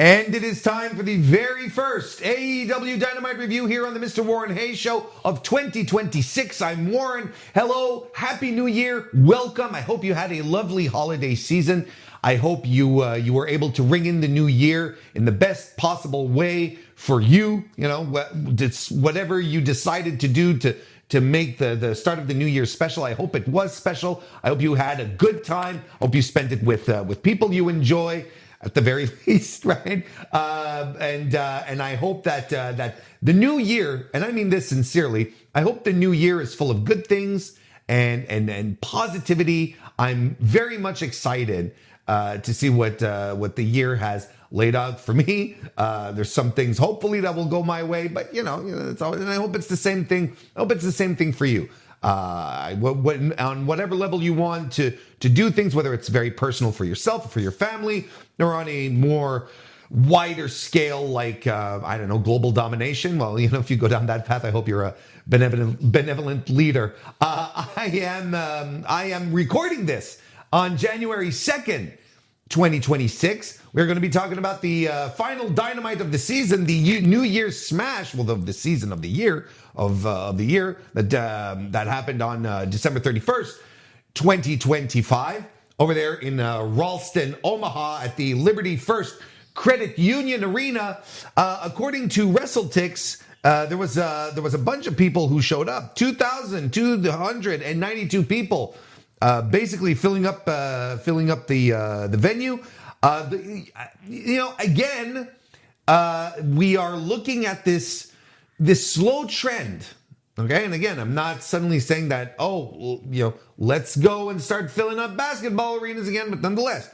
And it is time for the very first AEW Dynamite review here on the MrWarrenHayes Show of 2026. I'm Warren. Hello. Happy New Year. Welcome. I hope you had a lovely holiday season. I hope you were able to ring in the new year in the best possible way for you. You know, whatever you decided to do to make the start of the new year special. I hope it was special. I hope you had a good time. I hope you spent it with people you enjoy, at the very least, right? And I hope that the new year, and I mean this sincerely, I hope the new year is full of good things and positivity. I'm very much excited to see what the year has laid out for me. There's some things hopefully that will go my way, but it's always, and I hope it's the same thing. I hope it's the same thing for you. On whatever level you want to do things, whether it's very personal for yourself or for your family, or on a more wider scale, like I don't know, global domination. Well, if you go down that path, I hope you're a benevolent leader. I am recording this on January 2nd, 2026. We're going to be talking about the final Dynamite of the season, the New Year's Smash, well, the season of the year that happened on December 31st, 2025, over there in Ralston, Omaha, at the Liberty First Credit Union Arena. According to WrestleTix, there was a bunch of people who showed up. 2,292 people, basically filling up the venue. Again, we are looking at this slow trend. Okay, and again, I'm not suddenly saying that, let's go and start filling up basketball arenas again, but nonetheless,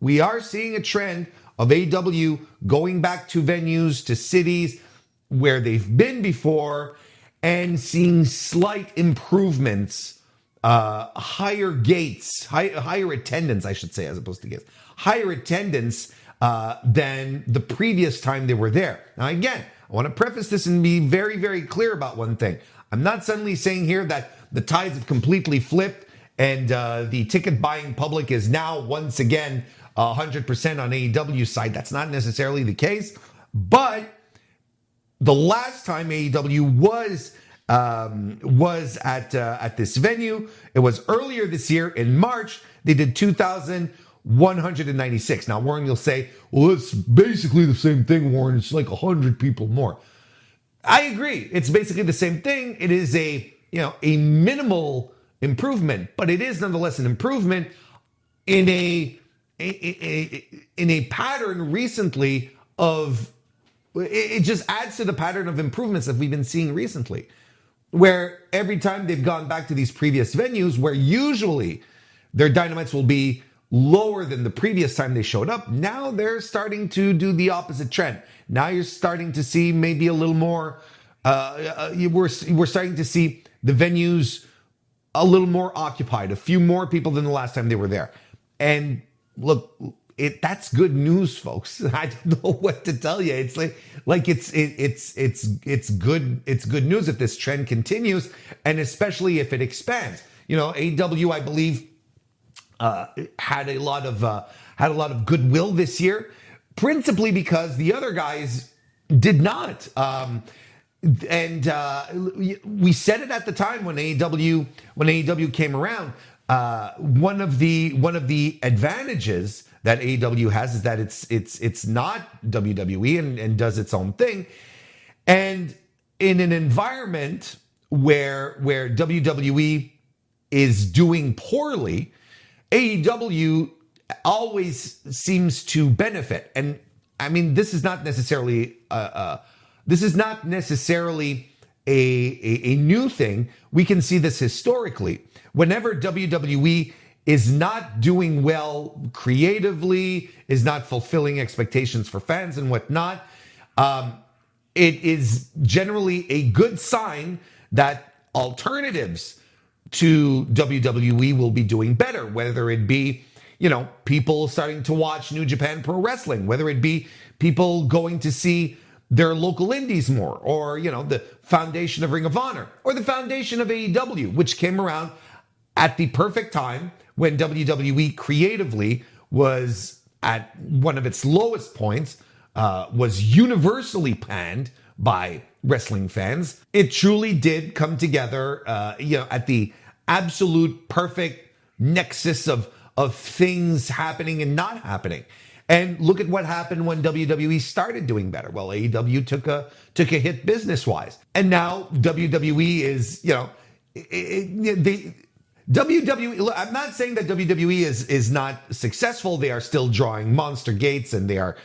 we are seeing a trend of AEW going back to venues, to cities where they've been before, and seeing slight improvements, higher gates, higher attendance, I should say, as opposed to gates, higher attendance than the previous time they were there. Now, again, I want to preface this and be very, very clear about one thing. I'm not suddenly saying here that the tides have completely flipped and the ticket buying public is now once again 100% on AEW's side. That's not necessarily the case. But the last time AEW was at this venue, it was earlier this year in March. They did 2,196. Now, Warren, you'll say, well, it's basically the same thing, Warren. It's like 100 people more. I agree. It's basically the same thing. It is a minimal improvement, but it is nonetheless an improvement in a pattern recently of, it just adds to the pattern of improvements that we've been seeing recently, where every time they've gone back to these previous venues, where usually their Dynamites will be lower than the previous time they showed up, now they're starting to do the opposite trend. Now you're starting to see maybe a little more, we're starting to see the venues a little more occupied, a few more people than the last time they were there. And look, that's good news, folks. I don't know what to tell you. It's like it's good news if this trend continues, and especially if it expands. AEW, I believe, had a lot of goodwill this year, principally because the other guys did not. And we said it at the time when AEW came around. One of the advantages that AEW has is that it's not WWE and does its own thing, and in an environment where WWE is doing poorly, AEW always seems to benefit. And I mean, this is not necessarily a new thing. We can see this historically. Whenever WWE is not doing well creatively, is not fulfilling expectations for fans and whatnot, it is generally a good sign that alternatives to WWE will be doing better, whether it be, people starting to watch New Japan Pro Wrestling, whether it be people going to see their local indies more, or, the foundation of Ring of Honor, or the foundation of AEW, which came around at the perfect time when WWE creatively was at one of its lowest points was universally panned by wrestling fans. It truly did come together, at the absolute perfect nexus of things happening and not happening. And look at what happened when WWE started doing better. Well, AEW took a hit business wise, and now WWE is, WWE. I'm not saying that WWE is not successful. They are still drawing monster gates, and they are,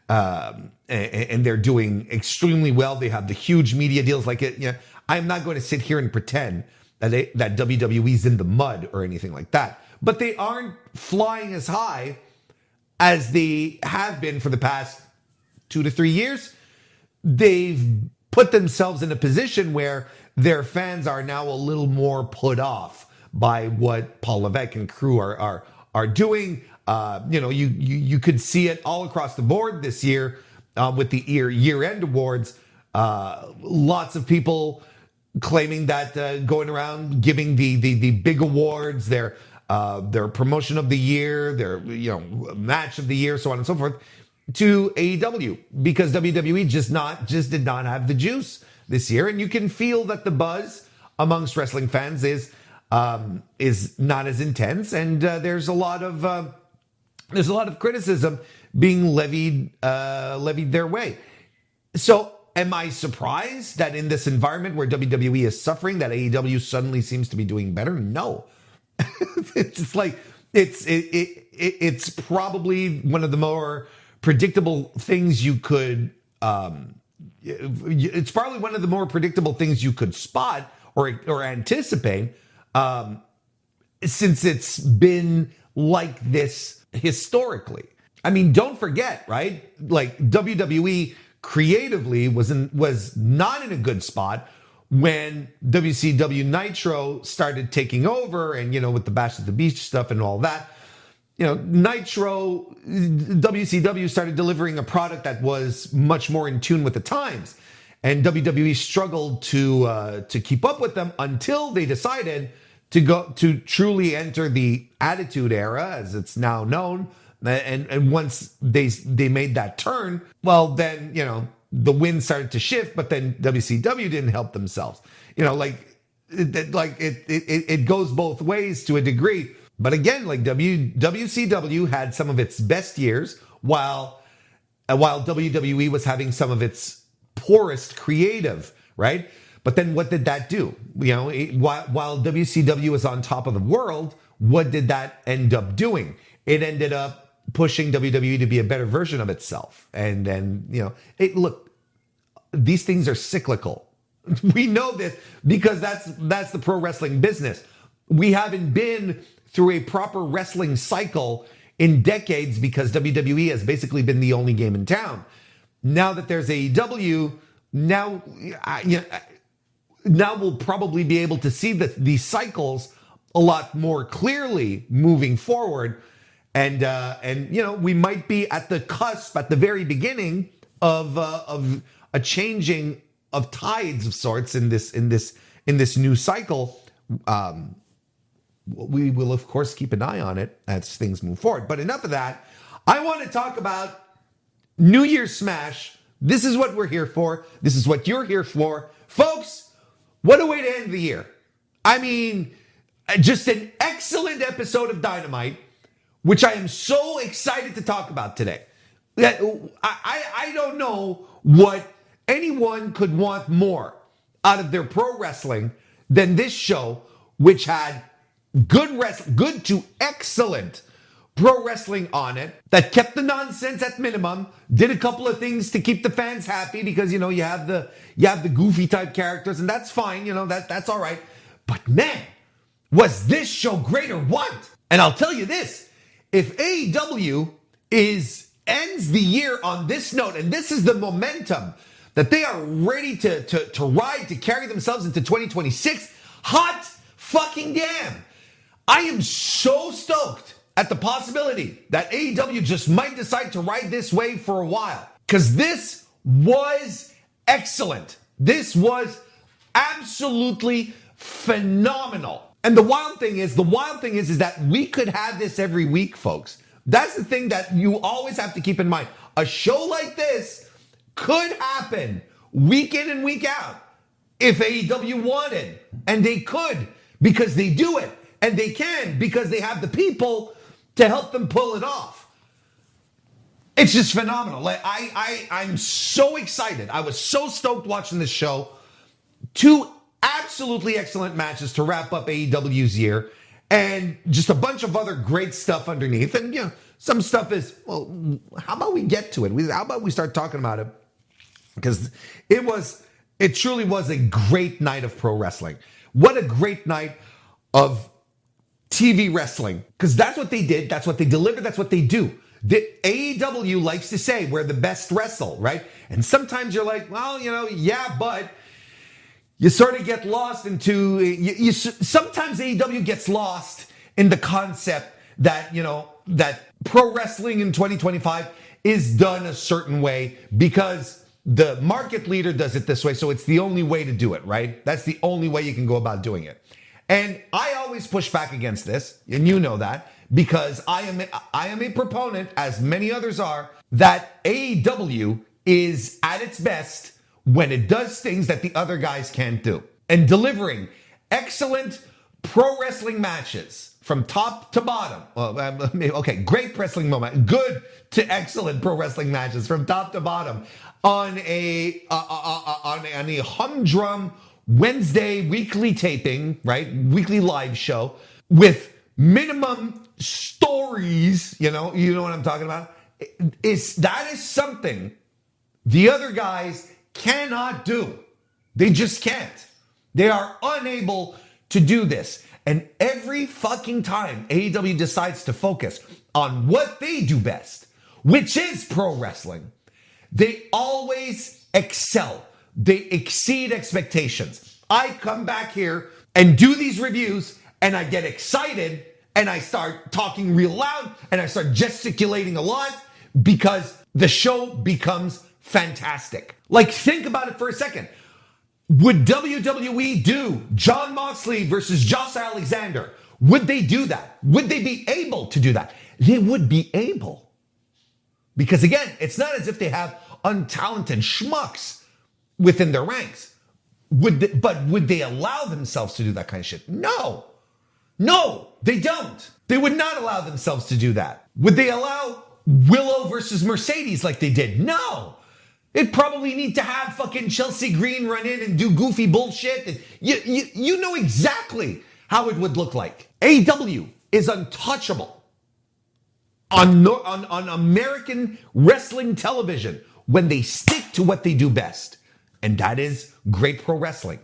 and they're doing extremely well. They have the huge media deals. I'm not going to sit here and pretend that WWE's in the mud or anything like that. But they aren't flying as high as they have been for the past 2 to 3 years. They've put themselves in a position where their fans are now a little more put off by what Paul Levesque and crew are doing. You could see it all across the board this year with the year-end awards. Lots of people claiming that going around giving the big awards, their promotion of the year, their match of the year, so on and so forth, to AEW, because WWE just did not have the juice this year, and you can feel that the buzz amongst wrestling fans is not as intense, and there's a lot of criticism being levied their way. So, am I surprised that in this environment where WWE is suffering, that AEW suddenly seems to be doing better? No. It's probably one of the more predictable things you could. It's probably one of the more predictable things you could spot or anticipate, since it's been like this historically. I mean, don't forget, right? Like WWE creatively was not in a good spot when WCW Nitro started taking over, and with the Bash at the Beach stuff and all that, WCW started delivering a product that was much more in tune with the times, and WWE struggled to keep up with them until they decided to go to truly enter the Attitude Era, as it's now known. And once they made that turn, well, then the wind started to shift, but then WCW didn't help themselves. It goes both ways to a degree. But again, WCW had some of its best years, while WWE was having some of its poorest creative, right? But then what did that do? While WCW was on top of the world, what did that end up doing? It ended up pushing WWE to be a better version of itself. And then, look, these things are cyclical. We know this because that's the pro wrestling business. We haven't been through a proper wrestling cycle in decades because WWE has basically been the only game in town. Now that there's AEW, now we'll probably be able to see these cycles a lot more clearly moving forward. And we might be at the cusp, at the very beginning of a changing of tides of sorts in this new cycle. We will of course keep an eye on it as things move forward. But enough of that. I want to talk about New Year's Smash. This is what we're here for. This is what you're here for, folks. What a way to end the year! I mean, just an excellent episode of Dynamite, which I am so excited to talk about today. I don't know what anyone could want more out of their pro wrestling than this show, which had good to excellent pro wrestling on it, that kept the nonsense at minimum, did a couple of things to keep the fans happy because, you have the goofy type characters, and that's fine, that's all right. But man, was this show great or what? And I'll tell you this, if AEW ends the year on this note, and this is the momentum that they are ready to ride to carry themselves into 2026, hot fucking damn. I am so stoked at the possibility that AEW just might decide to ride this wave for a while, because this was excellent. This was absolutely phenomenal. And the wild thing is that we could have this every week, folks. That's the thing that you always have to keep in mind. A show like this could happen week in and week out if AEW wanted. And they could, because they do it. And they can, because they have the people to help them pull it off. It's just phenomenal. Like I'm so excited. I was so stoked watching this show. 2 absolutely excellent matches to wrap up AEW's year, and just a bunch of other great stuff underneath. And some stuff is, well, how about we get to it? How about we start talking about it? Because it truly was a great night of pro wrestling. What a great night of TV wrestling. Because that's what they did. That's what they delivered. That's what they do. The AEW likes to say we're the best wrestle, right? And sometimes you're like, well, yeah, but you sort of get lost into, sometimes AEW gets lost in the concept that, that pro wrestling in 2025 is done a certain way because the market leader does it this way. So it's the only way to do it, right? That's the only way you can go about doing it. And I always push back against this, and you know that, because I am a proponent, as many others are, that AEW is at its best when it does things that the other guys can't do. And delivering excellent pro wrestling matches from top to bottom. Great wrestling moment. Good to excellent pro wrestling matches from top to bottom on a humdrum Wednesday weekly taping, right? Weekly live show with minimum stories, you know what I'm talking about? That is something the other guys cannot do. They just can't. They are unable to do this. And every fucking time AEW decides to focus on what they do best, which is pro wrestling, they always excel. They exceed expectations. I come back here and do these reviews and I get excited and I start talking real loud and I start gesticulating a lot because the show becomes fantastic. Like, think about it for a second. Would WWE do Jon Moxley versus Josh Alexander? Would they do that? Would they be able to do that? They would be able. Because again, it's not as if they have untalented schmucks within their ranks. Would they allow themselves to do that kind of shit? No, they don't. They would not allow themselves to do that. Would they allow Willow versus Mercedes like they did? No. It'd probably need to have fucking Chelsea Green run in and do goofy bullshit. And you know exactly how it would look like. AEW is untouchable on American wrestling television when they stick to what they do best. And that is great pro wrestling.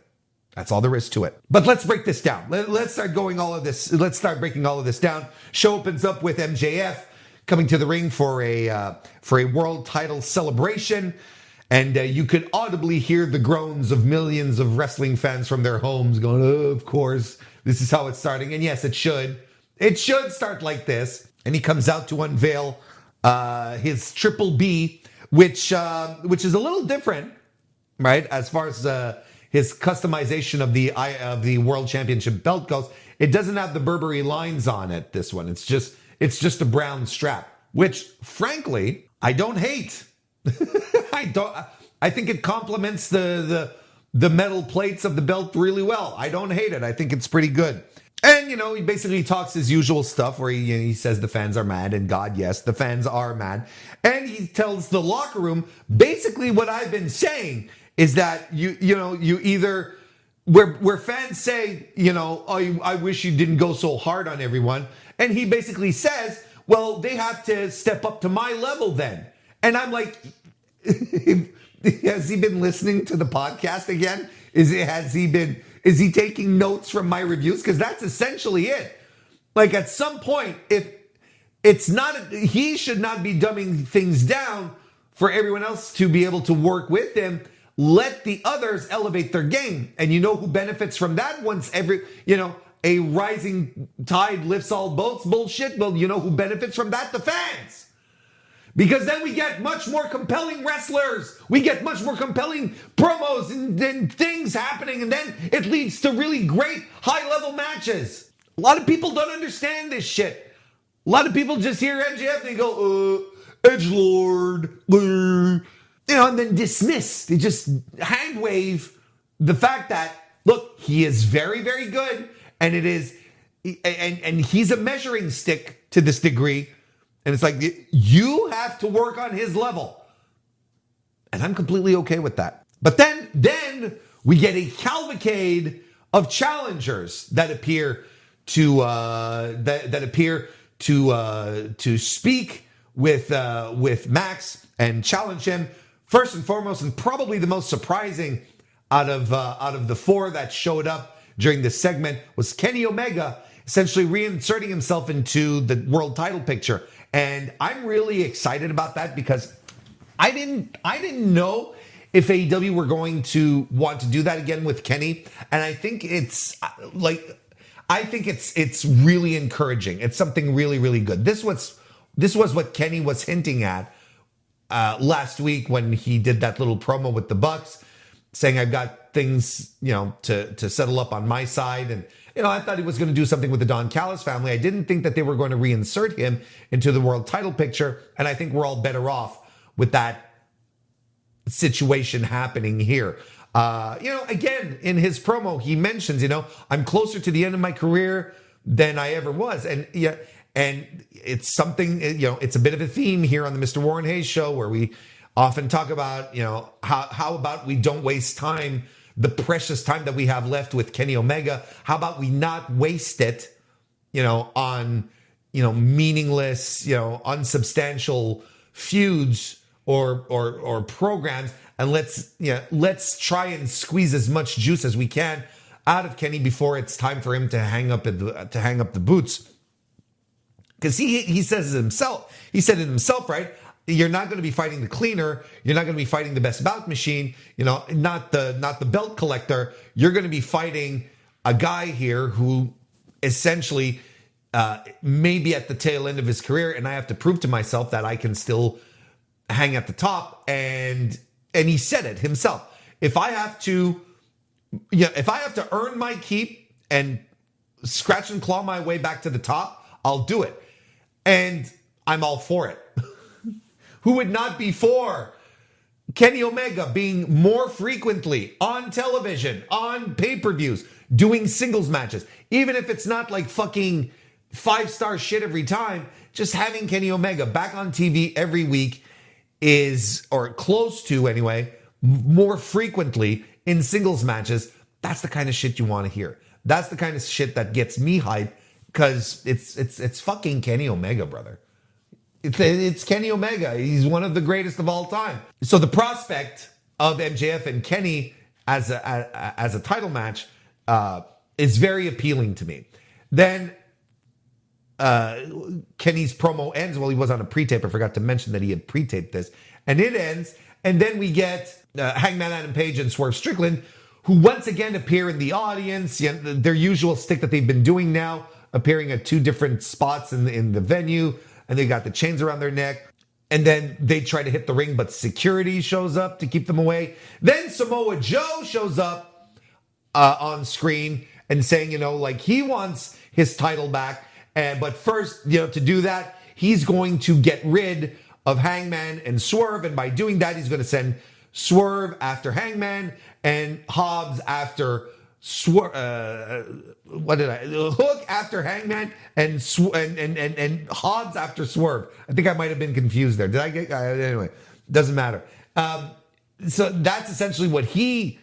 That's all there is to it. But let's break this down. Let's start breaking all of this down. Show opens up with MJF coming to the ring for a world title celebration. And you could audibly hear the groans of millions of wrestling fans from their homes going, oh, of course, this is how it's starting. And yes, it should. It should start like this. And he comes out to unveil his Triple B, which is a little different, right? As far as his customization of the World Championship belt goes. It doesn't have the Burberry lines on it, this one. It's just a brown strap, which, frankly, I don't hate. I think it complements the metal plates of the belt really well. I don't hate it. I think it's pretty good. And, he basically talks his usual stuff where he says the fans are mad, and God, yes, the fans are mad. And he tells the locker room basically what I've been saying is that you either where fans say, oh, I wish you didn't go so hard on everyone. And he basically says, well, they have to step up to my level then. And I'm like, has he been listening to the podcast again? Is he taking notes from my reviews? Because that's essentially it. Like, at some point, if it's not, he should not be dumbing things down for everyone else to be able to work with him. Let the others elevate their game. And you know who benefits from that once a rising tide lifts all boats bullshit? Well, you know who benefits from that? The fans. Because then we get much more compelling wrestlers. We get much more compelling promos and things happening. And then it leads to really great high-level matches. A lot of people don't understand this shit. A lot of people just hear MJF and they go, edgelord, and then dismiss. They just hand wave the fact that, look, he is very, very good, and it is, and he's a measuring stick to this degree, and it's like, you have to work on his level. And I'm completely okay with that. But then we get a cavalcade of challengers that appear to to speak with Max and challenge him. First and foremost, and probably the most surprising out of the four that showed up during this segment, was Kenny Omega essentially reinserting himself into the world title picture. And I'm really excited about that because I didn't know if AEW were going to want to do that again with Kenny. And I think it's really encouraging. It's something really, really good. This was what Kenny was hinting at last week when he did that little promo with the Bucks, saying, I've got things, to settle up on my side. And, I thought he was going to do something with the Don Callis family. I didn't think that they were going to reinsert him into the world title picture. And I think we're all better off with that situation happening here. Again, in his promo, he mentions, I'm closer to the end of my career than I ever was. And it's something, it's a bit of a theme here on the Mr. Warren Hayes show where we often talk about, how about we don't waste time, the precious time that we have left with Kenny Omega. How about we not waste it, on, meaningless, unsubstantial feuds or programs, and let's try and squeeze as much juice as we can out of Kenny before it's time for him to hang up the boots. Because he says it himself. He said it himself, right? You're not going to be fighting the cleaner. You're not going to be fighting the best bout machine. Not the belt collector. You're going to be fighting a guy here who essentially may be at the tail end of his career, and I have to prove to myself that I can still hang at the top. And he said it himself. If I have to earn my keep and scratch and claw my way back to the top, I'll do it. And I'm all for it. Who would not be for Kenny Omega being more frequently on television, on pay-per-views, doing singles matches? Even if it's not like fucking 5-star shit every time, just having Kenny Omega back on TV every week is, or close to anyway, more frequently in singles matches, that's the kind of shit you want to hear. That's the kind of shit that gets me hyped, because it's fucking Kenny Omega, brother. It's Kenny Omega. He's one of the greatest of all time. So the prospect of MJF and Kenny as a title match is very appealing to me. Then Kenny's promo ends. Well, he was on a pre-tape. I forgot to mention that he had pre-taped this. And it ends. And then we get Hangman Adam Page and Swerve Strickland, who once again appear in the audience. Their usual stick that they've been doing now, appearing at 2 different spots in the venue. And they got the chains around their neck. And then they try to hit the ring, but security shows up to keep them away. Then Samoa Joe shows up on screen and saying, he wants his title back. But first, to do that, he's going to get rid of Hangman and Swerve. And by doing that, he's going to send Swerve after Hangman and Hobbs after Hook after Hangman and Hobbs after Swerve. I think I might have been confused there. Did I get anyway? Doesn't matter. So that's essentially what he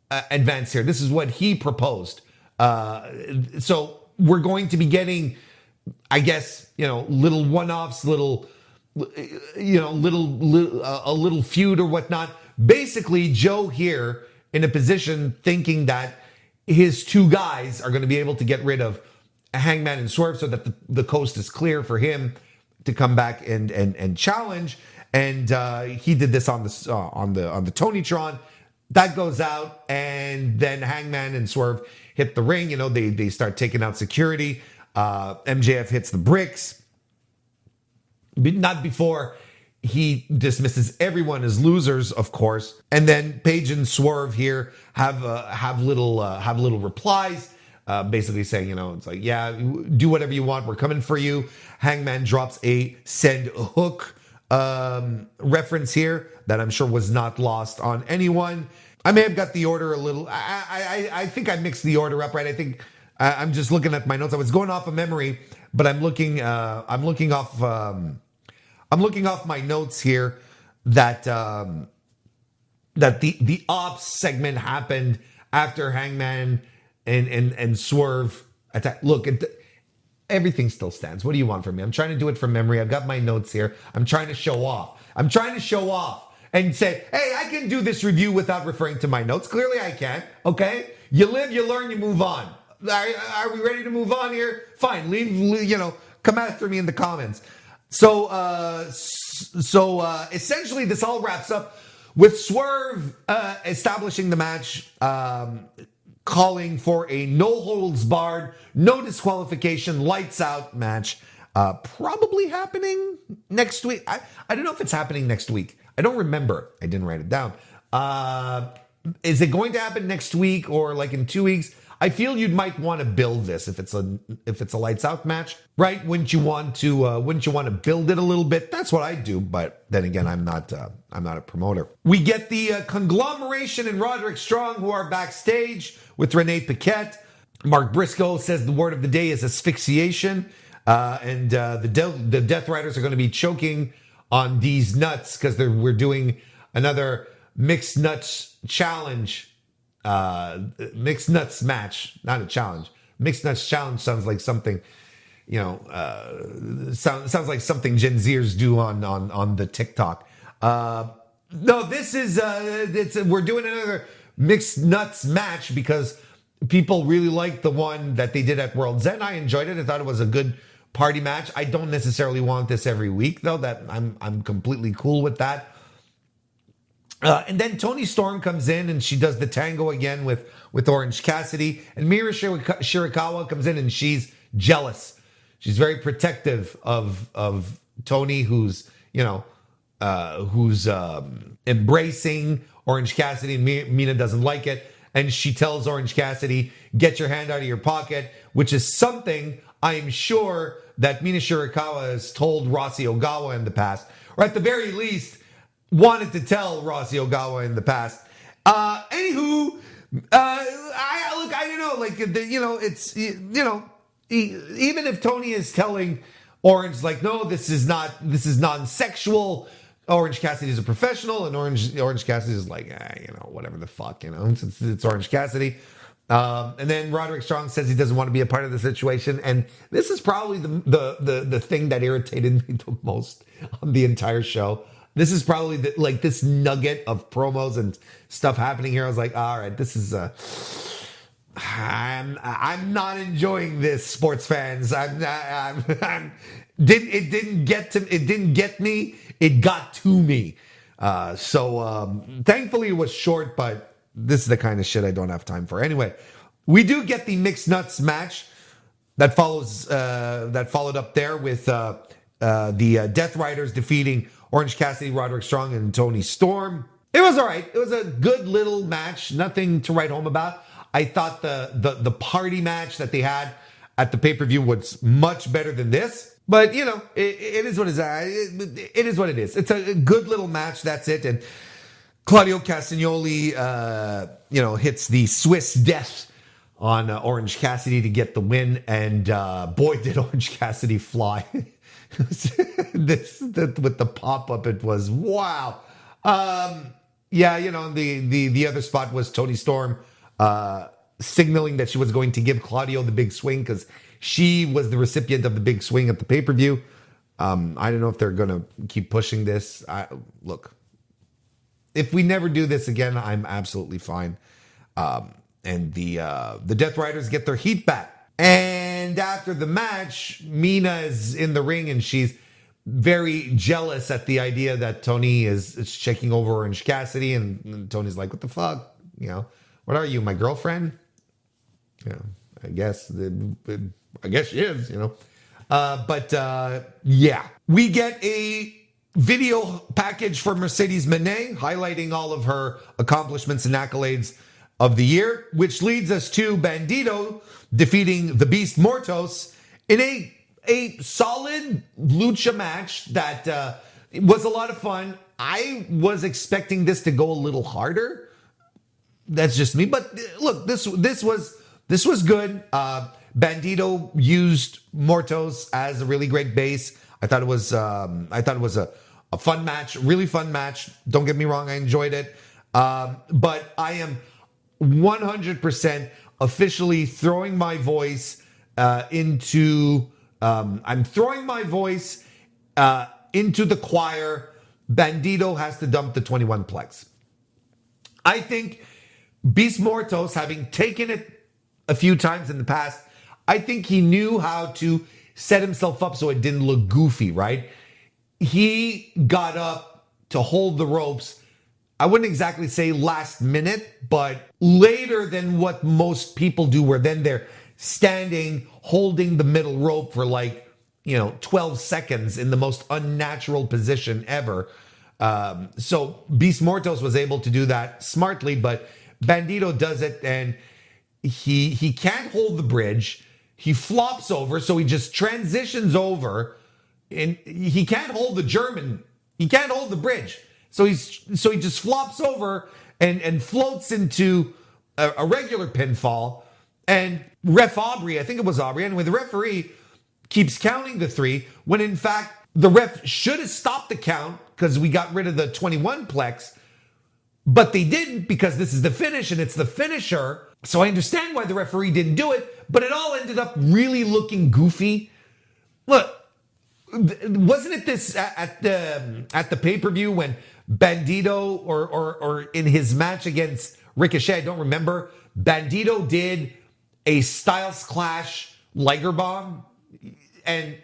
advanced here. This is what he proposed. So we're going to be getting, I guess, little one-offs, a little feud or whatnot. Basically, Joe here in a position thinking that his 2 guys are going to be able to get rid of Hangman and Swerve so that the coast is clear for him to come back and challenge. And he did this on the Tonytron. That goes out, and then Hangman and Swerve hit the ring. They start taking out security. MJF hits the bricks, but not before he dismisses everyone as losers, of course. And then Page and Swerve here have little replies. basically saying, it's like, yeah, do whatever you want. We're coming for you. Hangman drops a send hook reference here that I'm sure was not lost on anyone. I may have got the order a little. I think I mixed the order up right. I think I'm just looking at my notes. I was going off of memory, but I'm looking off my notes here that that the ops segment happened after Hangman and Swerve attack. Look, everything still stands. What do you want from me? I'm trying to do it from memory. I've got my notes here. I'm trying to show off. And say, hey, I can do this review without referring to my notes. Clearly I can. Okay? You live, you learn, you move on. Are we ready to move on here? Fine. Leave, come after me in the comments. So essentially this all wraps up with Swerve establishing the match, calling for a no holds barred, no disqualification, lights out match. Probably happening next week. I don't know if it's happening next week. I don't remember. I didn't write it down. Is it going to happen next week or like in 2 weeks? I feel you might want to build this if it's a lights out match, right? Wouldn't you want to build it a little bit? That's what I do. But then again, I'm not a promoter. We get the conglomeration and Roderick Strong who are backstage with Renee Paquette. Mark Briscoe says the word of the day is asphyxiation. And the Death Riders are going to be choking on these nuts because we're doing another mixed nuts challenge, mixed nuts match, not a challenge. Mixed nuts challenge sounds like something, sounds like something Gen Zers do on the TikTok. No, this is we're doing another mixed nuts match because people really liked the one that they did at World's End. I enjoyed it. I thought it was a good party match. I don't necessarily want this every week, though. That I'm completely cool with that. And then Toni Storm comes in and she does the tango again with Orange Cassidy. And Mira Shirakawa comes in and she's jealous. She's very protective of Toni, who's embracing Orange Cassidy, and Mina doesn't like it. And she tells Orange Cassidy, get your hand out of your pocket, which is something I'm sure that Mina Shirakawa has told Rossi Ogawa in the past, or at the very least, wanted to tell Rossi Ogawa in the past. Anywho, I don't know, like, it's, even if Tony is telling Orange, like, no, this is non-sexual, Orange Cassidy is a professional, and Orange Cassidy is like, whatever the fuck, it's Orange Cassidy. And then Roderick Strong says he doesn't want to be a part of the situation, and this is probably the thing that irritated me the most on the entire show. This is probably this nugget of promos and stuff happening here. I was like, all right, this is I'm not enjoying this, sports fans. It didn't get me. It got to me. So thankfully it was short, but this is the kind of shit I don't have time for. Anyway, we do get the mixed nuts match that followed up there with the Death Riders defeating Orange Cassidy, Roderick Strong, and Toni Storm. It was all right. It was a good little match. Nothing to write home about. I thought the party match that they had at the pay-per-view was much better than this. But, it is what it is. It is what it is. It's a good little match. That's it. And Claudio Castagnoli, hits the Swiss death on Orange Cassidy to get the win. And boy, did Orange Cassidy fly. With the pop-up, it was wow. The other spot was Toni Storm signaling that she was going to give Claudio the big swing because she was the recipient of the big swing at the pay-per-view. I don't know if they're going to keep pushing this. Look, if we never do this again, I'm absolutely fine. And the Death Riders get their heat back. And after the match, Mina is in the ring and she's very jealous at the idea that Tony is checking over Orange Cassidy. And Tony's like, what the fuck? What are you, my girlfriend? I guess she is, We get a video package for Mercedes Moné highlighting all of her accomplishments and accolades of the year, which leads us to Bandito defeating the Beast Mortos in a solid lucha match that was a lot of fun. I was expecting this to go a little harder. That's just me. But look, this was good. Bandito used Mortos as a really great base. I thought it was a fun match, really fun match. Don't get me wrong, I enjoyed it. But I am 100% officially throwing my voice into the choir. Bandito has to dump the 21 plex. I think Beast Mortos, having taken it a few times in the past, I think he knew how to set himself up so it didn't look goofy, right? He got up to hold the ropes. I wouldn't exactly say last minute, but later than what most people do, where then they're standing holding the middle rope for 12 seconds in the most unnatural position ever. So Beast Mortos was able to do that smartly, but Bandito does it and he can't hold the bridge. He flops over, so he just transitions over, and he can't hold the German. He can't hold the bridge. So he just flops over and floats into a regular pinfall. And Ref Aubrey, I think it was Aubrey, and with the referee keeps counting the 3, when in fact the ref should have stopped the count because we got rid of the 21 plex, but they didn't because this is the finish and it's the finisher. So I understand why the referee didn't do it, but it all ended up really looking goofy. Look, wasn't it this at the pay-per-view when Bandito or in his match against Ricochet, I don't remember, Bandito did a Styles Clash Liger Bomb, and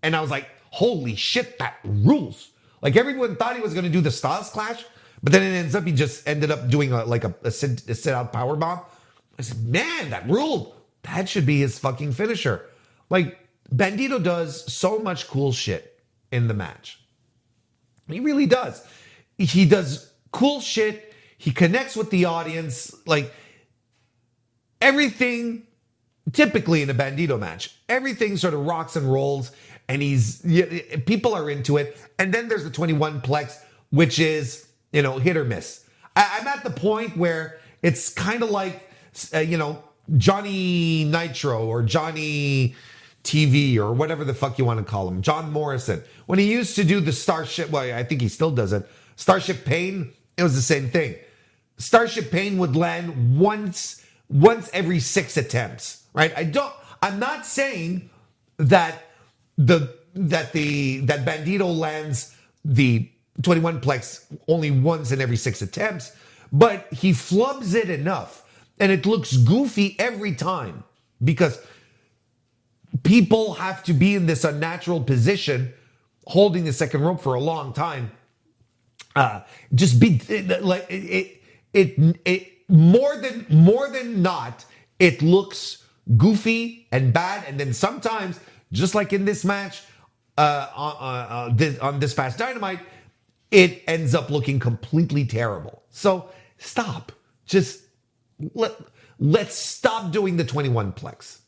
I was like, holy shit, that rules. Like, everyone thought he was going to do the Styles Clash, but then it ends up he just ended up doing a sit-out power bomb. I said, man, that ruled. That should be his fucking finisher. Like, Bandito does so much cool shit in the match. He really does. He does cool shit. He connects with the audience. Like, everything, typically in a Bandito match, everything sort of rocks and rolls, and people are into it. And then there's the 21 plex, which is, hit or miss. I'm at the point where it's kind of like, Johnny Nitro or Johnny TV or whatever the fuck you want to call him, John Morrison. When he used to do the Starship, well, I think he still does it, Starship Pain, it was the same thing. Starship Pain would land once every 6 attempts, right? I'm not saying that Bandito lands the 21 plex only once in every 6 attempts, but he flubs it enough and it looks goofy every time because people have to be in this unnatural position holding the second rope for a long time. Just be like it more than not, it looks goofy and bad. And then sometimes, just like in this match on this past Dynamite, it ends up looking completely terrible. So stop. Just let's stop doing the 21 plex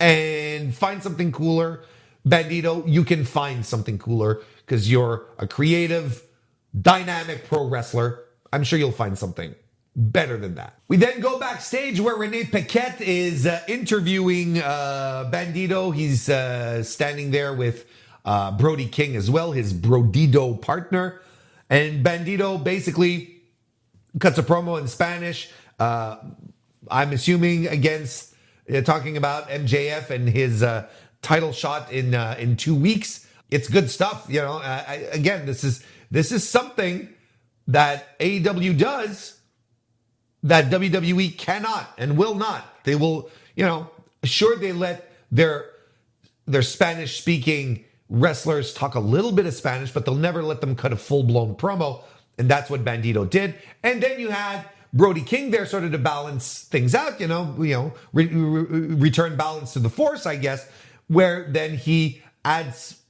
and find something cooler. Bandito, you can find something cooler because you're a creative, dynamic pro wrestler. I'm sure you'll find something better than that. We then go backstage where Renee Paquette is interviewing Bandito. He's standing there with Brody King as well, his Brodido partner. And Bandito basically cuts a promo in Spanish. I'm assuming against talking about MJF and his title shot in 2 weeks. It's good stuff. Again, this is something that AEW does that WWE cannot and will not. They will, sure, they let their Spanish speaking wrestlers talk a little bit of Spanish, but they'll never let them cut a full-blown promo. And that's what Bandito did. And then you had Brody King there sort of to balance things out, return balance to the force, I guess, where then he adds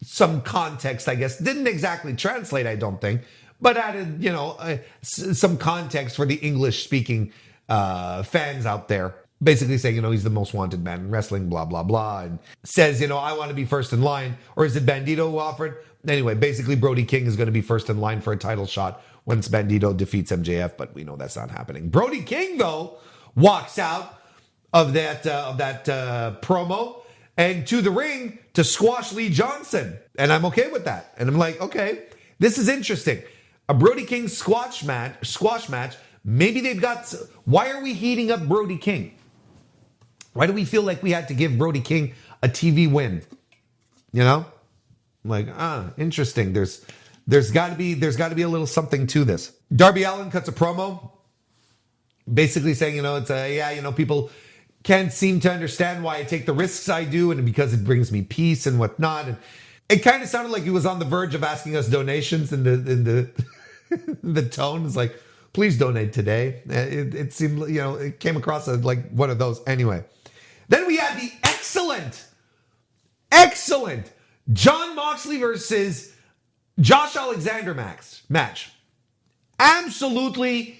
some context, I guess. Didn't exactly translate, I don't think, but added, some context for the English-speaking fans out there. Basically saying, he's the most wanted man in wrestling, blah, blah, blah. And says, I want to be first in line. Or is it Bandito who offered? Anyway, basically, Brody King is going to be first in line for a title shot once Bandito defeats MJF, but we know that's not happening. Brody King, though, walks out of that promo and to the ring to squash Lee Johnson. And I'm okay with that. And I'm like, okay, this is interesting. A Brody King squash match. Maybe they've got... Why are we heating up Brody King? Why do we feel like we had to give Brody King a TV win? I'm like, interesting. There's got to be a little something to this. Darby Allin cuts a promo, basically saying, people can't seem to understand why I take the risks I do, and because it brings me peace and whatnot. And it kind of sounded like he was on the verge of asking us donations in the the tone. It's like, please donate today. It seemed, it came across as like one of those. Anyway, then we had the excellent Jon Moxley versus Josh Alexander match. Absolutely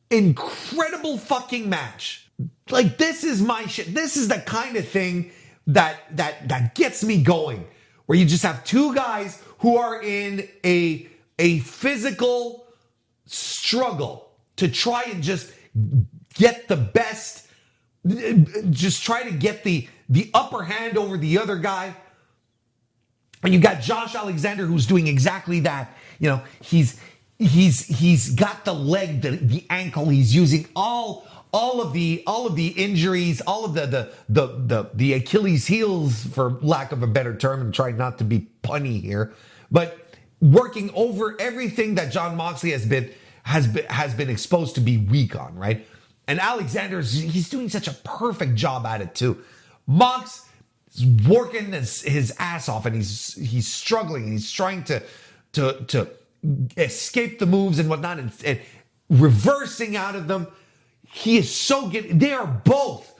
incredible fucking match. Like, this is my shit. This is the kind of thing that gets me going. Where you just have two guys who are in a physical struggle to try and just get the best, just try to get the upper hand over the other guy. And you got Josh Alexander who's doing exactly that. He's got the leg, the ankle. He's using all of the injuries, all of the Achilles heels, for lack of a better term, and trying not to be punny here, but working over everything that Jon Moxley has been exposed to be weak on, right? And he's doing such a perfect job at it too. Mox is working his ass off, and he's struggling, and he's trying to escape the moves and whatnot, and reversing out of them. He is so good. They are both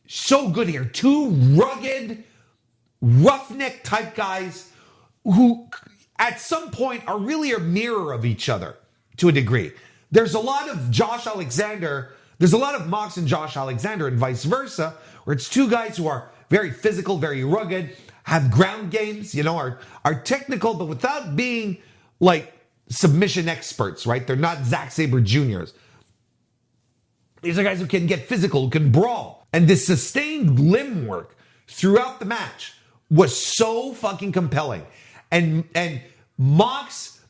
so good here. Two rugged, roughneck type guys who at some point are really a mirror of each other to a degree. There's a lot of there's a lot of Mox and Josh Alexander and vice versa, where it's two guys who are very physical, very rugged, have ground games, are technical, but without being like submission experts, right? They're not Zack Sabre Juniors. These are guys who can get physical, who can brawl. And this sustained limb work throughout the match was so fucking compelling. And Mox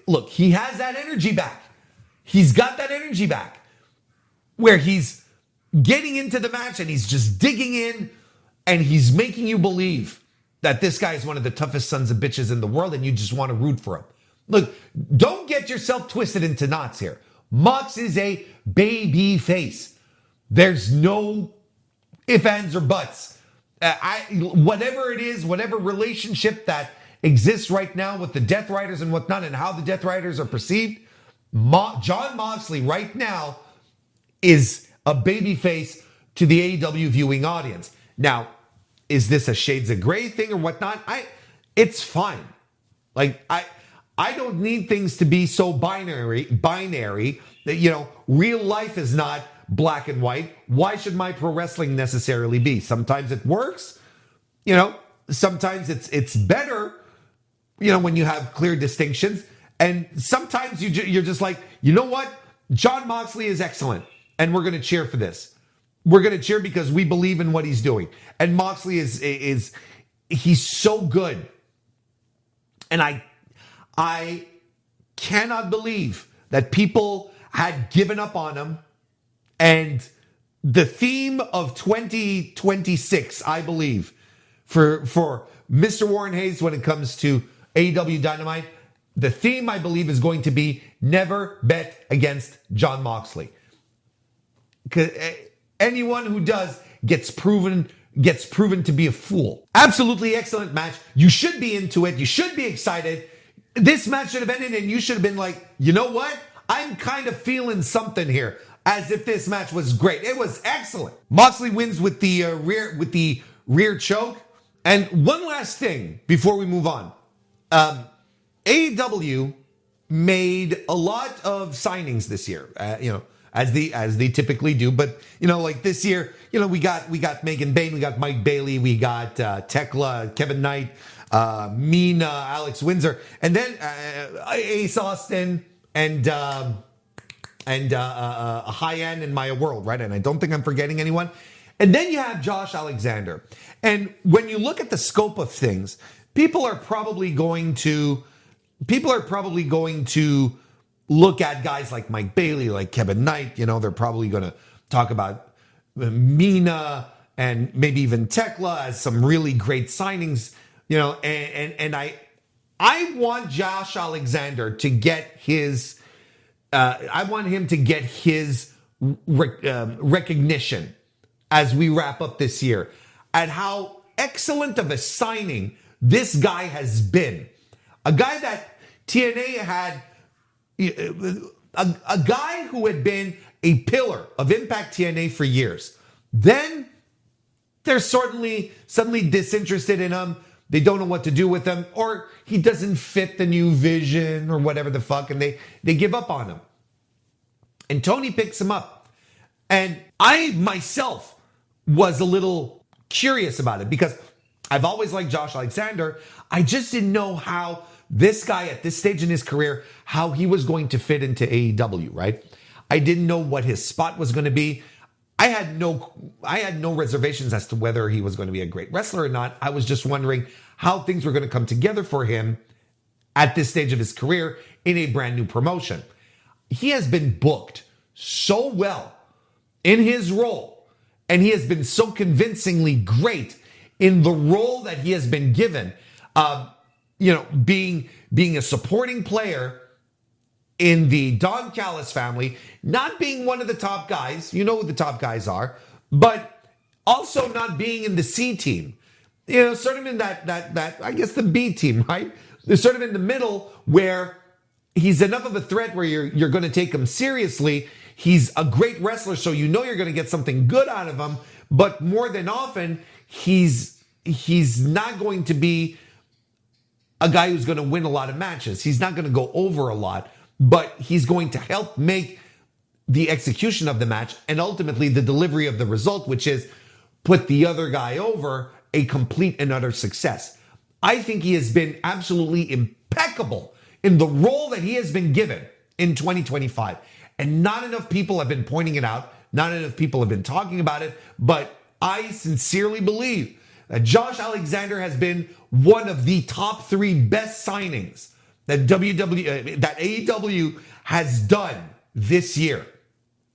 look, he has that energy back. He's got that energy back where he's getting into the match and he's just digging in and he's making you believe that this guy is one of the toughest sons of bitches in the world and you just want to root for him. Look, don't get yourself twisted into knots here. Mox is a baby face. There's no ifs, ands, or buts. Whatever it is, whatever relationship that exists right now with the Death Riders and whatnot, and how the Death Riders are perceived, Jon Moxley right now is a baby face to the AEW viewing audience. Now, is this a shades of gray thing or whatnot? It's fine. Like, I don't need things to be so binary that, real life is not black and white. Why should my pro wrestling necessarily be? Sometimes it works, sometimes it's better, when you have clear distinctions. And sometimes you're just like, you know what? Jon Moxley is excellent. And we're going to cheer for this. We're going to cheer because we believe in what he's doing. And Moxley he's so good. And I cannot believe that people had given up on him. And the theme of 2026, I believe, for Mr. Warren Hayes when it comes to AEW Dynamite, the theme, I believe, is going to be never bet against Jon Moxley. Because anyone who does gets proven to be a fool. Absolutely excellent match. You should be into it. You should be excited. This match should have ended and you should have been like, you know what? I'm kind of feeling something here. As if this match was great. It was excellent. Moxley wins with the rear choke. And one last thing before we move on. AEW made a lot of signings this year, as they typically do. But like this year, we got Megan Bain, we got Mike Bailey, we got Tekla, Kevin Knight, Mina, Alex Windsor, and then Ace Austin and High-End and Maya World, right? And I don't think I'm forgetting anyone. And then you have Josh Alexander. And when you look at the scope of things, people are probably going to look at guys like Mike Bailey, like Kevin Knight. They're probably going to talk about Mina and maybe even Tekla as some really great signings. And I want Josh Alexander to get his. I want him to get his recognition as we wrap up this year at how excellent of a signing this guy has been. A guy that TNA had, a guy who had been a pillar of Impact TNA for years. Then they're suddenly disinterested in him. They don't know what to do with him, or he doesn't fit the new vision or whatever the fuck, and they give up on him. And Tony picks him up. And I myself was a little curious about it because I've always liked Josh Alexander. I just didn't know how this guy at this stage in his career, how he was going to fit into AEW, right? I didn't know what his spot was going to be. I had no reservations as to whether he was going to be a great wrestler or not. I was just wondering how things were going to come together for him at this stage of his career in a brand new promotion. He has been booked so well in his role, and he has been so convincingly great in the role that he has been given, being a supporting player in the Don Callis family, not being one of the top guys, who the top guys are, but also not being in the C team, sort of in that I guess the B team, right? They're sort of in the middle where he's enough of a threat where you're going to take him seriously. He's a great wrestler, so you're going to get something good out of him, but more than often, he's not going to be a guy who's going to win a lot of matches. He's not going to go over a lot, but he's going to help make the execution of the match and ultimately the delivery of the result, which is put the other guy over, a complete and utter success. I think he has been absolutely impeccable in the role that he has been given in 2025. And not enough people have been pointing it out. Not enough people have been talking about it. But I sincerely believe that Josh Alexander has been one of the top 3 best signings that AEW has done this year,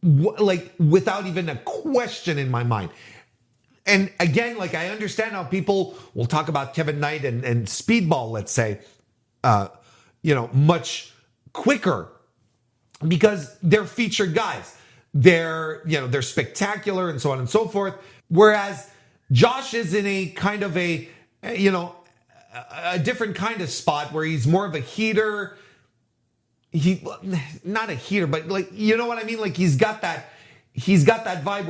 without even a question in my mind. And again, I understand how people will talk about Kevin Knight and Speedball, let's say, much quicker because they're featured guys. They're spectacular and so on and so forth. Whereas Josh is in a kind of a different kind of spot where he's more of a heater. Not a heater, but you know what I mean? He's got that vibe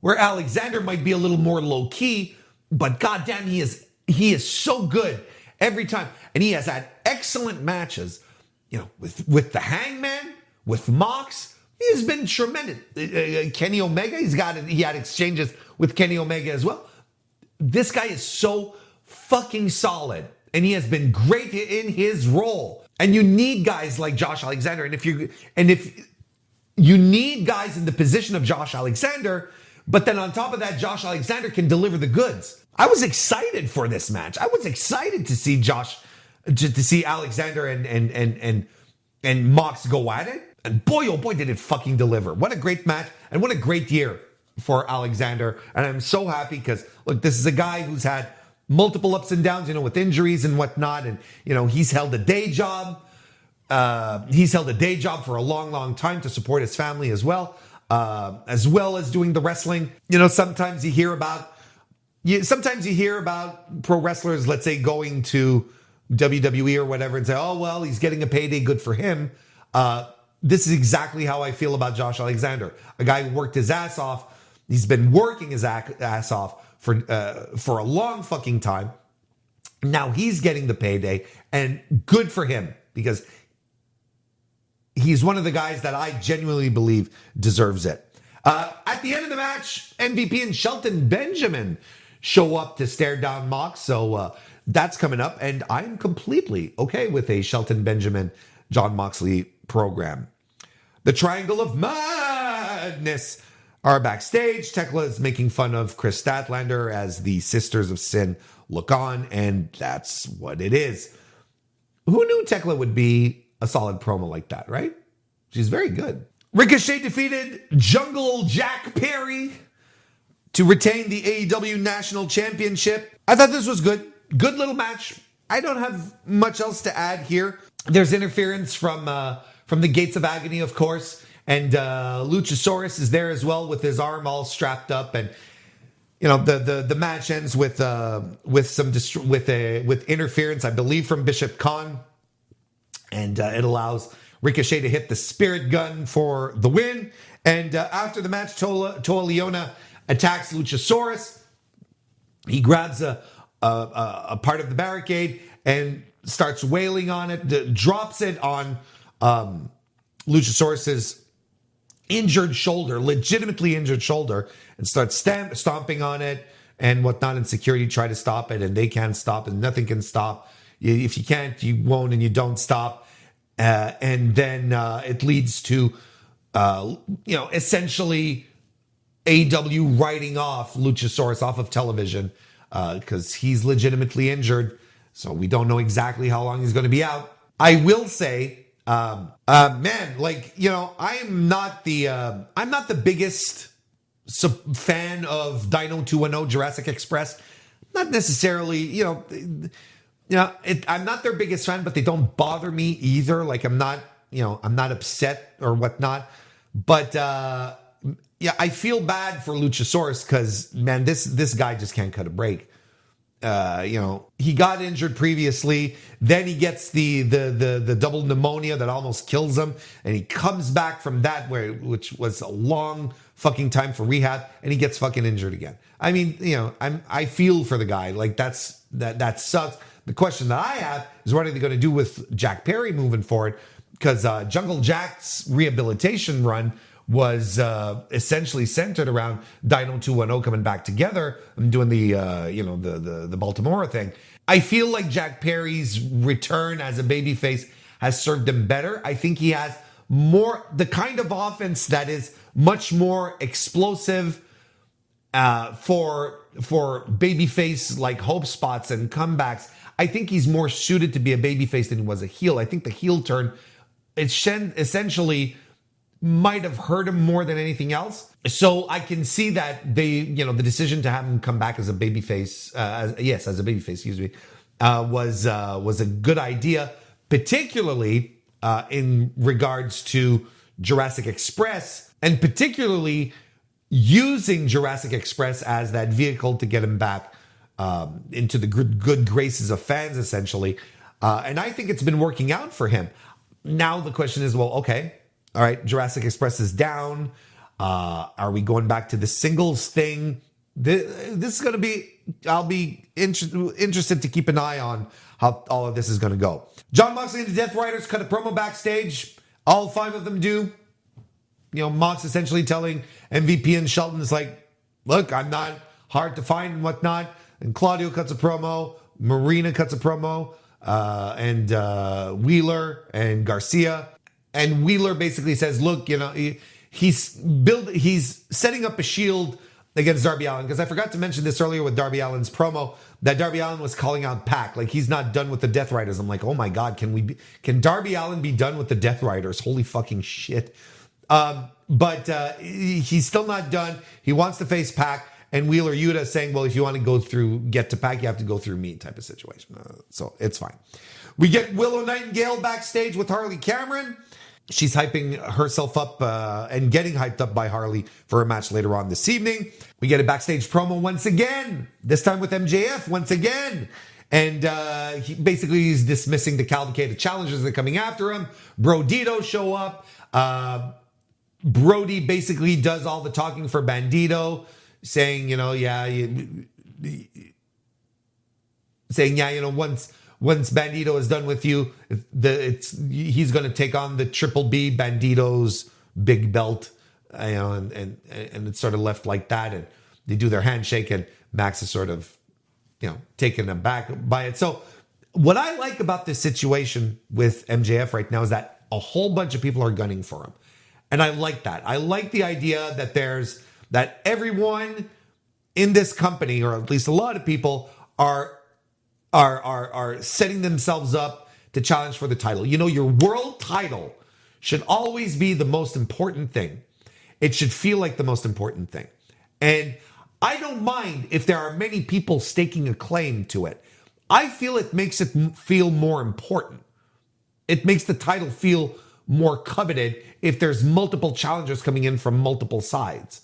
where Alexander might be a little more low key, but goddamn, he is so good every time. And he has had excellent matches, with the Hangman, with Mox. He has been tremendous. Kenny Omega, he had exchanges with Kenny Omega as well. This guy is so fucking solid, and he has been great in his role. And you need guys like Josh Alexander. And if you need guys in the position of Josh Alexander, but then on top of that, Josh Alexander can deliver the goods. I was excited for this match. I was excited to see to see Alexander and Mox go at it. And boy, oh boy, did it fucking deliver. What a great match, and what a great year for Alexander. And I'm so happy because, look, this is a guy who's had multiple ups and downs, with injuries and whatnot. And, he's held a day job. He's held a day job for a long, long time to support his family as well as doing the wrestling. Sometimes you hear about pro wrestlers, let's say, going to WWE or whatever and say, oh, well, he's getting a payday, good for him. This is exactly how I feel about Josh Alexander, a guy who worked his ass off. He's been working his ass off for a long fucking time. Now he's getting the payday, and good for him, because he's one of the guys that I genuinely believe deserves it. At the end of the match, MVP and Shelton Benjamin show up to stare down Mox. So that's coming up. And I'm completely okay with a Shelton Benjamin, John Moxley program. The Triangle of Madness are backstage. Tekla is making fun of Chris Statlander as the Sisters of Sin look on. And that's what it is. Who knew Tekla would be a solid promo like that, right? She's very good. Ricochet defeated Jungle Jack Perry to retain the AEW National Championship. I thought this was good. Good little match. I don't have much else to add here. There's interference from the Gates of Agony, of course, and Luchasaurus is there as well with his arm all strapped up, and you know the match ends with interference, I believe, from Bishop Khan, and it allows Ricochet to hit the Spirit Gun for the win. And after the match, Toa Liona attacks Luchasaurus. He grabs a part of the barricade and starts wailing on it, drops it on Luchasaurus's injured shoulder, legitimately injured shoulder, and starts stomping on it and whatnot. And security try to stop it, and they can't stop, and nothing can stop. If you can't, you won't, and you don't stop. And then it leads to, essentially AEW writing off Luchasaurus off of television because he's legitimately injured. So we don't know exactly how long he's going to be out. I will say, I'm not the biggest fan of Dino 210 Jurassic Express. Not necessarily, I'm not their biggest fan, but they don't bother me either. Like I'm not upset or whatnot. But I feel bad for Luchasaurus because, man, this guy just can't cut a break. He got injured previously. Then he gets the double pneumonia that almost kills him, and he comes back from that, which was a long fucking time for rehab, and he gets fucking injured again. I mean, I feel for the guy. Like that sucks. The question that I have is what are they going to do with Jack Perry moving forward? Because Jungle Jack's rehabilitation run was essentially centered around Dino 210 coming back together and doing the Baltimore thing. I feel like Jack Perry's return as a babyface has served him better. I think he has the kind of offense that is much more explosive for babyface like hope spots and comebacks. I think he's more suited to be a babyface than he was a heel. I think the heel turn, essentially might have hurt him more than anything else. So I can see that the decision to have him come back as a babyface, as a babyface, was a good idea, particularly in regards to Jurassic Express, and particularly using Jurassic Express as that vehicle to get him back into the good graces of fans, essentially. And I think it's been working out for him. Now the question is, well, okay, all right, Jurassic Express is down. Are we going back to the singles thing? This is going to be, I'll be interested to keep an eye on how all of this is going to go. John Moxley and the Death Riders cut a promo backstage. All five of them do. Mox essentially telling MVP and Shelton is like, look, I'm not hard to find and whatnot. And Claudio cuts a promo. Marina cuts a promo. And Wheeler and Garcia. And Wheeler basically says, look, he's setting up a shield against Darby Allin. Because I forgot to mention this earlier with Darby Allin's promo, that Darby Allin was calling out Pac. Like, he's not done with the Death Riders. I'm like, oh my God, can Darby Allin be done with the Death Riders? Holy fucking shit. But he's still not done. He wants to face Pac. And Wheeler Yuta saying, well, if you want to get to Pac, you have to go through me type of situation. So it's fine. We get Willow Nightingale backstage with Harley Cameron. She's hyping herself up and getting hyped up by Harley for a match later on this evening. We get a backstage promo once again, this time with MJF once again. And he's dismissing the cavalcade of challengers that are coming after him. Brodito show up. Brody basically does all the talking for Bandito, saying, once Bandito is done with you, he's going to take on the Triple B, Bandito's big belt, and it's sort of left like that, and they do their handshake, and Max is sort of, taken aback by it. So what I like about this situation with MJF right now is that a whole bunch of people are gunning for him. And I like that. I like the idea that everyone in this company, or at least a lot of people, are setting themselves up to challenge for the title. Your world title should always be the most important thing. It should feel like the most important thing. And I don't mind if there are many people staking a claim to it. I feel it makes it feel more important. It makes the title feel more coveted if there's multiple challengers coming in from multiple sides.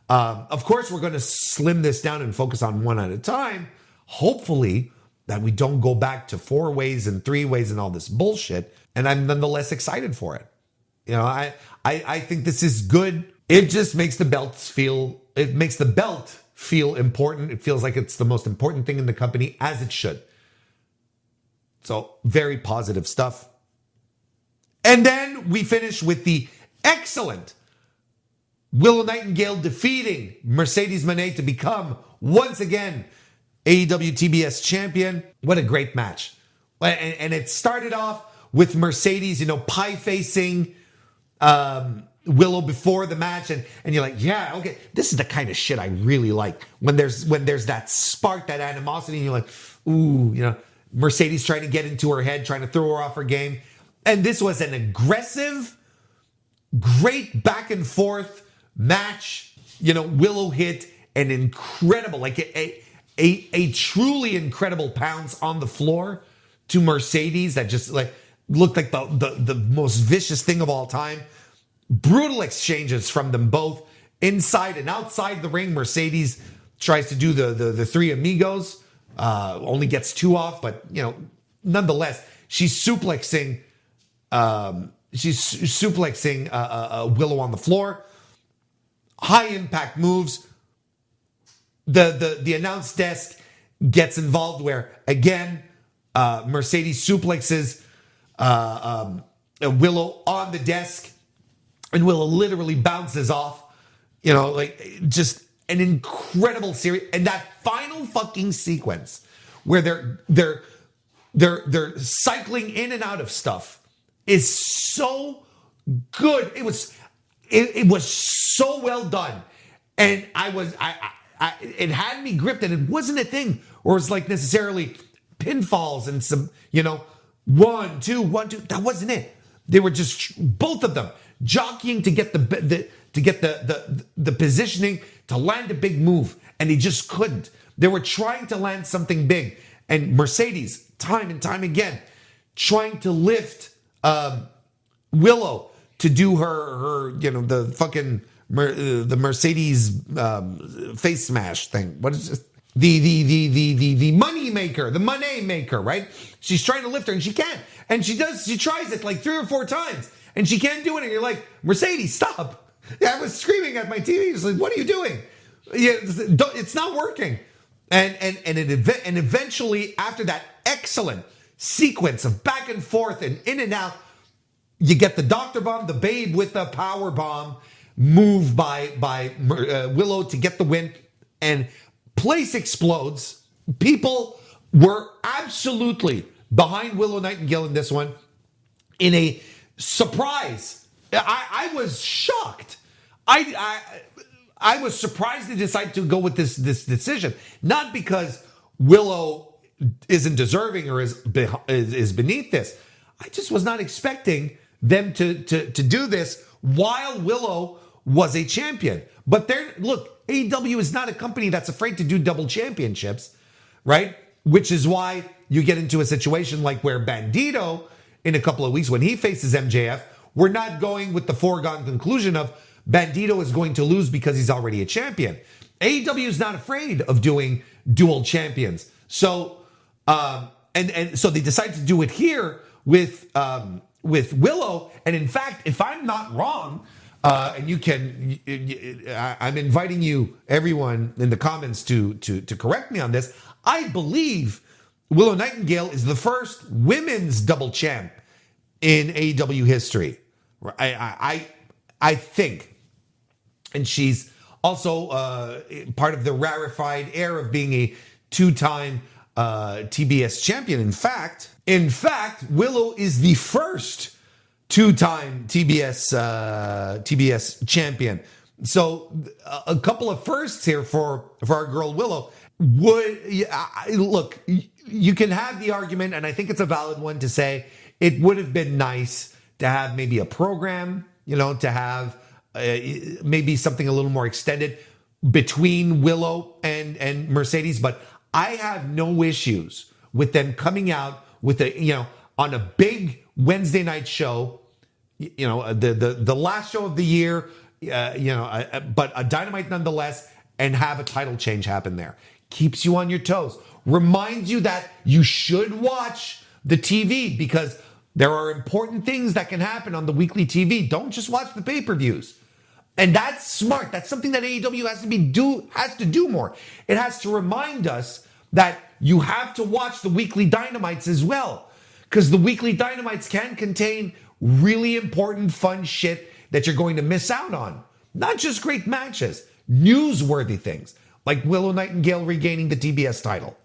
Of course, we're going to slim this down and focus on one at a time. Hopefully that we don't go back to 4 ways and 3 ways and all this bullshit. And I'm nonetheless excited for it. I think this is good. It just makes the belt feel important. It feels like it's the most important thing in the company, as it should. So very positive stuff. And then we finish with the excellent Willow Nightingale defeating Mercedes Moné to become, once again, AEW TBS champion. What a great match. And it started off with Mercedes, pie-facing Willow before the match. And you're like, yeah, okay, this is the kind of shit I really like. When there's that spark, that animosity, and you're like, ooh, Mercedes trying to get into her head, trying to throw her off her game. And this was an aggressive, great back and forth match. Willow hit an incredible, like a truly incredible pounce on the floor to Mercedes that just like looked like the most vicious thing of all time. Brutal exchanges from them both inside and outside the ring. Mercedes tries to do the 3 amigos, only gets 2 off, but nonetheless, she's suplexing Willow on the floor. High impact moves. The announce desk gets involved where, again, Mercedes suplexes Willow on the desk, and Willow literally bounces off. Just an incredible series. And that final fucking sequence where they're cycling in and out of stuff is so good. It was so well done. And it had me gripped, and it wasn't a thing where it was like necessarily pinfalls and some, 1, 2, 1, 2. That wasn't it. They were just both of them jockeying to get the positioning to land a big move, and they just couldn't. They were trying to land something big, and Mercedes, time and time again, trying to lift Willow to do her the fucking the Mercedes face smash thing. What is this? The money maker, the money maker, right? She's trying to lift her and she can't. And she tries it like 3 or 4 times and she can't do it. And you're like, Mercedes, stop. Yeah, I was screaming at my TV. It's like, what are you doing? Yeah, it's not working. And eventually, after that excellent sequence of back and forth and in and out, you get the Dr. Bomb, the Babe with the power bomb move by Willow to get the win, and place explodes. People were absolutely behind Willow Nightingale in this one. In a surprise, I was shocked. I was surprised they decided to go with this decision, not because Willow isn't deserving or is beneath this. I just was not expecting them to do this while Willow was a champion. But look, AEW is not a company that's afraid to do double championships, right? Which is why you get into a situation like where Bandito, in a couple of weeks, when he faces MJF, we're not going with the foregone conclusion of Bandito is going to lose because he's already a champion. AEW is not afraid of doing dual champions. So, and so they decided to do it here with Willow. And in fact, if I'm not wrong, and I'm inviting you, everyone in the comments, to correct me on this. I believe Willow Nightingale is the first women's double champ in AEW history. I think. And she's also part of the rarefied air of being a two-time TBS champion. In fact, Willow is the first two-time TBS champion. So a couple of firsts here for our girl Willow. Look, you can have the argument, and I think it's a valid one, to say it would have been nice to have maybe a program, to have maybe something a little more extended between Willow and Mercedes. But I have no issues with them coming out with on a big Wednesday night show, the last show of the year, but a Dynamite nonetheless, and have a title change happen there. Keeps you on your toes. Reminds you that you should watch the TV, because there are important things that can happen on the weekly TV. Don't just watch the pay-per-views. And that's smart. That's something that AEW has to do more. It has to remind us that you have to watch the weekly Dynamites as well, because the weekly Dynamites can contain really important, fun shit that you're going to miss out on. Not just great matches, newsworthy things, like Willow Nightingale regaining the TBS title.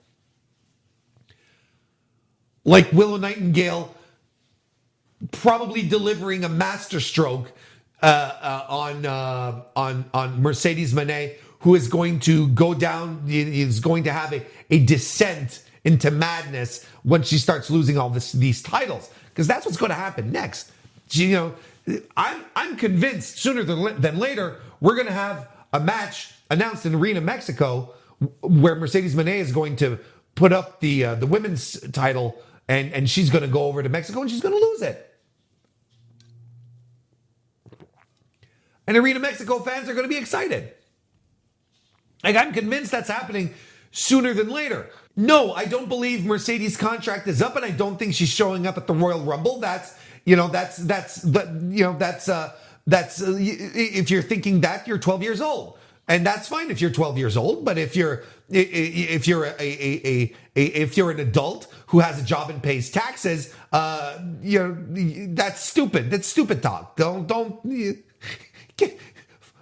Like Willow Nightingale probably delivering a masterstroke on Mercedes Moné, who is going to go down, is going to have a descent into madness when she starts losing all these titles, because that's what's going to happen next. I'm convinced sooner than later we're going to have a match announced in Arena Mexico where Mercedes Moné is going to put up the women's title, and she's going to go over to Mexico and she's going to lose it. And Arena Mexico fans are going to be excited. Like, I'm convinced that's happening sooner than later. No, I don't believe Mercedes' contract is up, and I don't think she's showing up at the Royal Rumble. If you're thinking that, you're 12 years old, and that's fine if you're 12 years old. But if you're an adult who has a job and pays taxes, that's stupid. That's stupid talk. Don't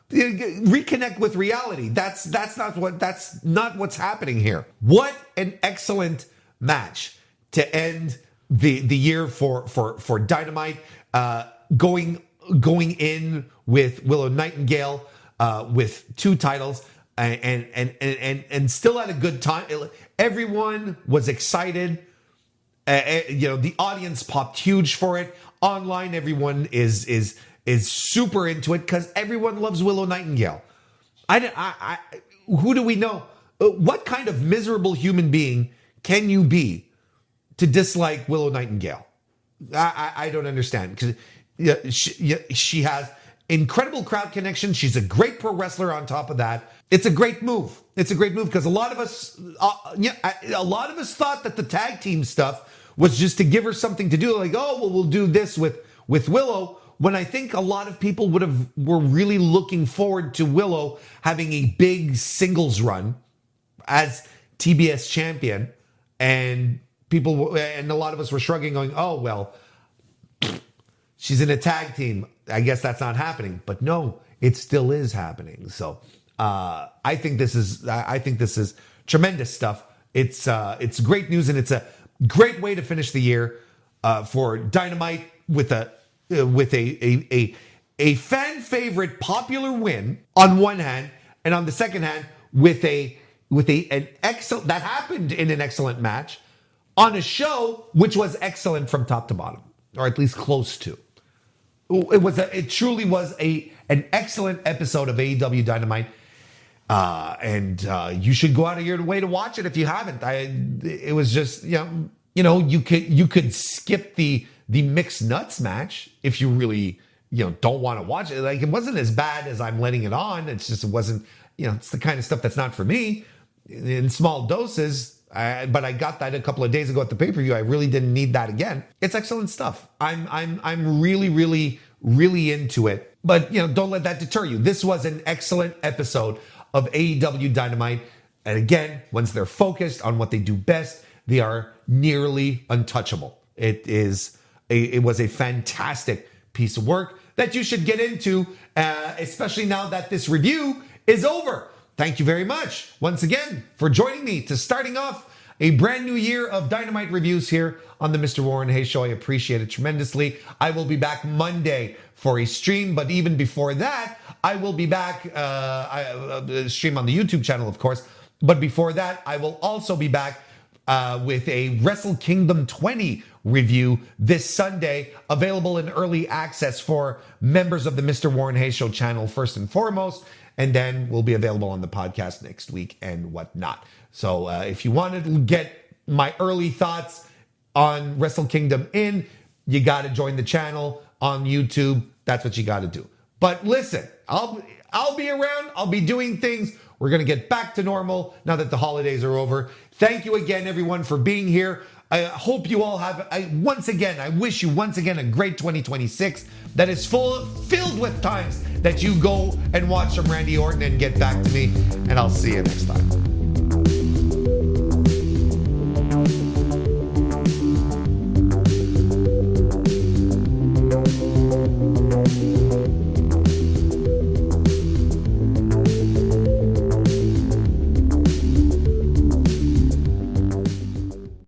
reconnect with reality. That's not what's happening here. What an excellent match to end the year for Dynamite. Going in with Willow Nightingale with two titles, and still had a good time. Everyone was excited. The audience popped huge for it. Online, everyone is super into it because everyone loves Willow Nightingale. Who do we know? What kind of miserable human being can you be to dislike Willow Nightingale? I don't understand, because she has incredible crowd connection. She's a great pro wrestler on top of that. It's a great move. It's a great move because a lot of us thought that the tag team stuff was just to give her something to do. Like, oh, well, we'll do this with Willow. When I think a lot of people were really looking forward to Willow having a big singles run as TBS champion, and a lot of us were shrugging, going, "Oh well, she's in a tag team. I guess that's not happening." But no, it still is happening. So I think this is tremendous stuff. It's great news, and it's a great way to finish the year for Dynamite with a fan favorite popular win on one hand, and on the second hand with an excellent, that happened in an excellent match on a show which was excellent from top to bottom, or at least close to. It truly was an excellent episode of AEW Dynamite, and you should go out of your way to watch it if you haven't. It was just you could skip the mixed nuts match if you really don't want to watch it. Like, it wasn't as bad as I'm letting it on. It's just, it wasn't, it's the kind of stuff that's not for me in small doses. But I got that a couple of days ago at the pay-per-view. I really didn't need that again. It's excellent stuff. I'm really, really, really into it. But don't let that deter you. This was an excellent episode of AEW Dynamite. And again, once they're focused on what they do best, they are nearly untouchable. It was a fantastic piece of work that you should get into, especially now that this review is over. Thank you very much once again for joining me to starting off a brand new year of Dynamite reviews here on the Mr. Warren Hayes Show. I appreciate it tremendously. I will be back Monday for a stream, but even before that, I will be back, stream on the YouTube channel, of course. But before that, I will also be back with a Wrestle Kingdom 20 review this Sunday, available in early access for members of the Mr. Warren Hayes Show channel first and foremost, and then will be available on the podcast next week and whatnot. So if you wanted to get my early thoughts on Wrestle Kingdom in, you got to join the channel on YouTube. That's what you got to do. But listen, I'll be around. I'll be doing things. We're going to get back to normal now that the holidays are over. Thank you again, everyone, for being here. I hope you all have, I wish you once again a great 2026 that is filled with times that you go and watch some Randy Orton and get back to me. And I'll see you next time.